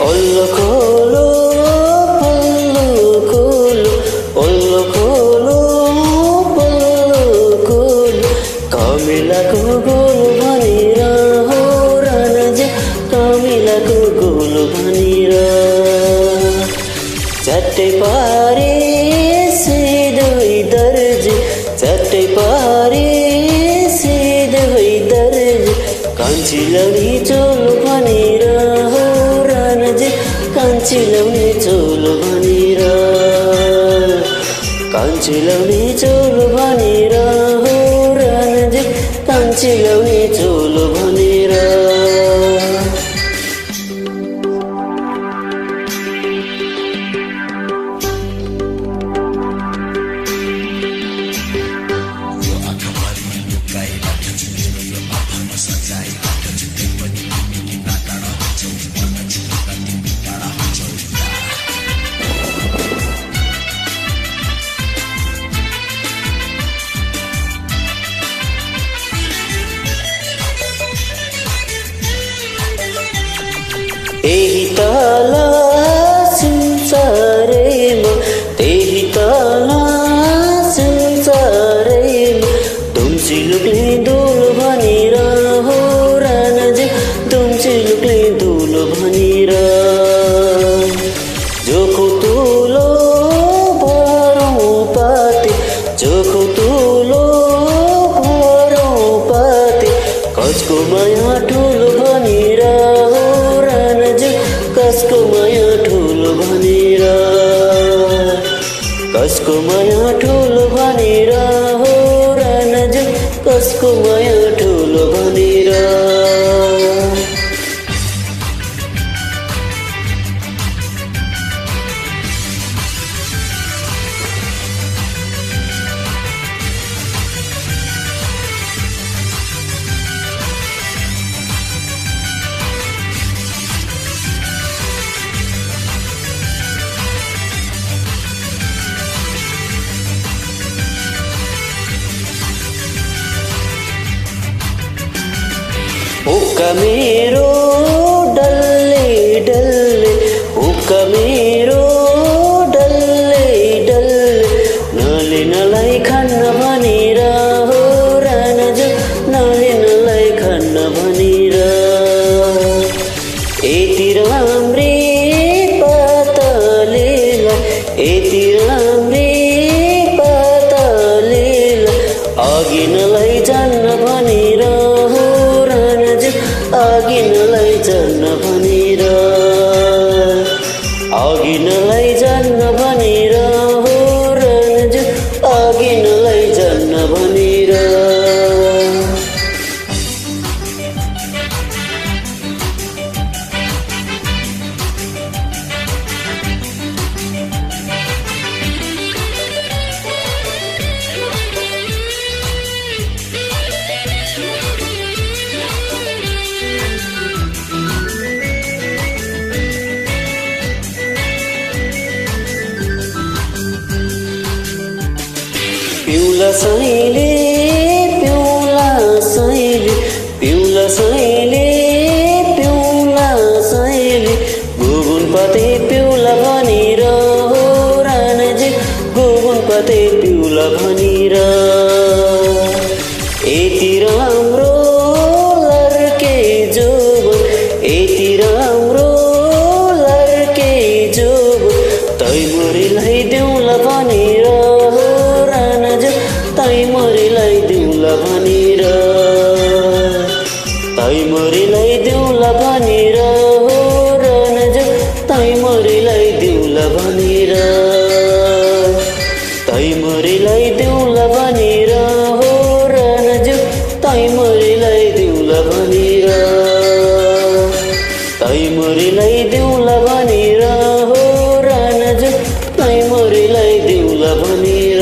ఒళ్ళు కోలు పొల్లు కోలు ఒళ్ళు కోలు పొల్లు కోలు కామిలకు గోలు భనిరా హో రణజ కామిలకు గోలు భనిరా चट्टे पारे से दुई दर्ज चट्टे पारे से दुई दर्ज कांची लौनी चोल भनिरा हो रणज कांची लौनी चोल भनिरा कांची लौनी चोल भनिरा हो रणज कांची लौनी चोल भनिरा एही ताला संसारेमा तेही ताला संसारेमा दुम्सिलुकले दुल भनिरा हो रणज दुम्सिलुकले दुल भनिरा जोखो तुलो भरौँ पाते जोखो तुलो भरौँ पाते कसको माया ठुलो भनिरा कसको माया ठुलो भनिरा कसको माया ठुलो भनिरा हो रणज कसको माया ठुलो भनिरा हुक्का मेरो डल्ले डल्ले हुक्का मेरो डल्ले डल्ले नले नलाई खान्न भनिरा हो रणज नले नलाई खान्न भनिरा यति राम्री पातलेला यति राम्री पातलेला अघि नलाई जान्न भनिरा अघि नलाई जान्न भनिरा अघि नलाई जान्न भनिरा हो रणज अघि नलाई जान्न भनिरा पिउला सैले पिउला सैले पिउला सैले पिउला सैले गुगुन पते पिउला भनिरा हो रणज गुगुन पते पिउला भनिरा यति राम्रो लर्के जोबन यति राम्रो लर्के जोबन तै मोरीलाई देउला भनिरा तै मोरीलाई देउला भनिरा तै मोरीलाई देउला भनिरा हो रणज तै मोरीलाई देउला भनिरा तै मोरीलाई देउला भनिरा हो रणज तै मोरीलाई देउला भनिरा तैमुरीलाई दिउँला भनेर हो रानाजु तैमुरीलाई दिउँला भनेर